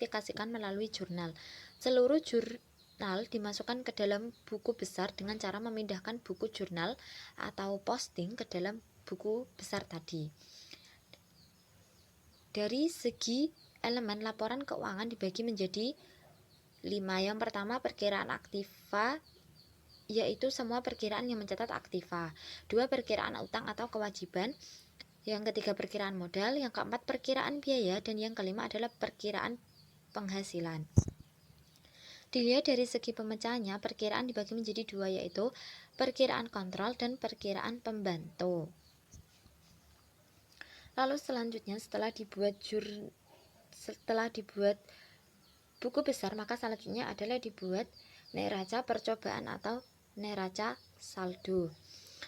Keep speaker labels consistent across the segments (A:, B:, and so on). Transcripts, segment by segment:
A: dipublikasikan melalui jurnal. Seluruh jurnal dimasukkan ke dalam buku besar dengan cara memindahkan buku jurnal atau posting ke dalam buku besar tadi. Dari segi elemen laporan keuangan dibagi menjadi 5. Yang pertama, perkiraan aktiva, yaitu semua perkiraan yang mencatat aktiva. 2. Perkiraan utang atau kewajiban. Yang ketiga, perkiraan modal. Yang keempat, perkiraan biaya. Dan yang kelima adalah perkiraan penghasilan. Dilihat dari segi pemecahannya, perkiraan dibagi menjadi 2, yaitu perkiraan kontrol dan perkiraan pembantu. Lalu selanjutnya setelah dibuat buku besar, maka selanjutnya adalah dibuat neraca percobaan atau neraca saldo.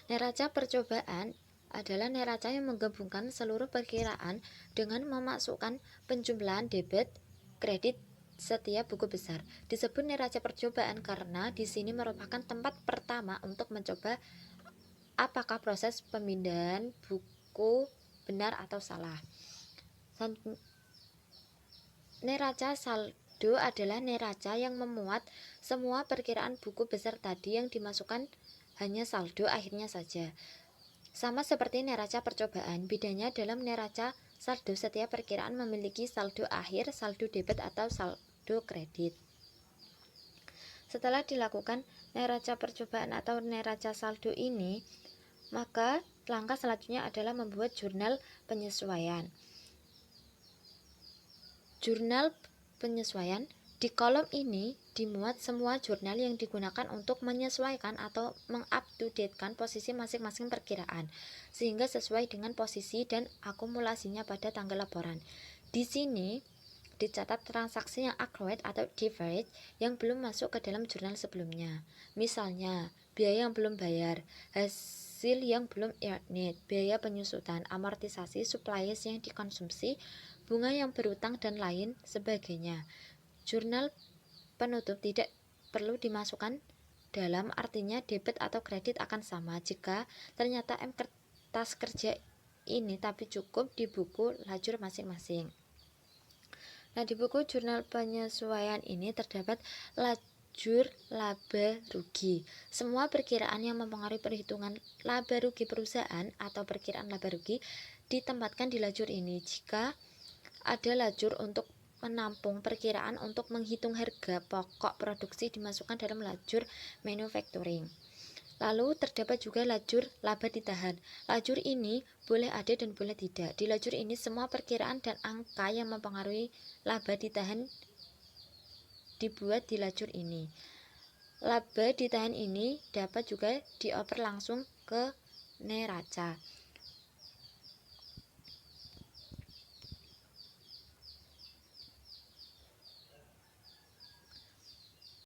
A: Neraca percobaan adalah neraca yang menggabungkan seluruh perkiraan dengan memasukkan penjumlahan debit, kredit setiap buku besar. Disebut neraca percobaan karena di sini merupakan tempat pertama untuk mencoba apakah proses pemindahan buku benar atau salah. Neraca saldo adalah neraca yang memuat semua perkiraan buku besar tadi yang dimasukkan hanya saldo akhirnya saja. Sama seperti neraca percobaan, bedanya dalam neraca saldo setiap perkiraan memiliki saldo akhir, saldo debit atau saldo kredit. Setelah dilakukan neraca percobaan atau neraca saldo ini, maka langkah selanjutnya adalah membuat jurnal penyesuaian. Jurnal penyesuaian, di kolom ini dimuat semua jurnal yang digunakan untuk menyesuaikan atau mengupdatekan posisi masing-masing perkiraan sehingga sesuai dengan posisi dan akumulasinya pada tanggal laporan. Di sini dicatat transaksi yang accurate atau deferred yang belum masuk ke dalam jurnal sebelumnya. Misalnya, biaya yang belum bayar, hasil yang belum earned, biaya penyusutan, amortisasi, supplies yang dikonsumsi, bunga yang berutang dan lain sebagainya. Jurnal penutup tidak perlu dimasukkan dalam, artinya debit atau kredit akan sama jika ternyata kertas kerja ini tapi cukup di buku lajur masing-masing. Nah, di buku jurnal penyesuaian ini terdapat lajur laba rugi. Semua perkiraan yang mempengaruhi perhitungan laba rugi perusahaan atau perkiraan laba rugi ditempatkan di lajur ini. Jika ada lajur untuk menampung perkiraan untuk menghitung harga pokok produksi dimasukkan dalam lajur manufacturing. Lalu terdapat juga lajur laba ditahan. Lajur ini boleh ada dan boleh tidak. Di lajur ini semua perkiraan dan angka yang mempengaruhi laba ditahan dibuat di lajur ini. Laba ditahan ini dapat juga dioper langsung ke neraca.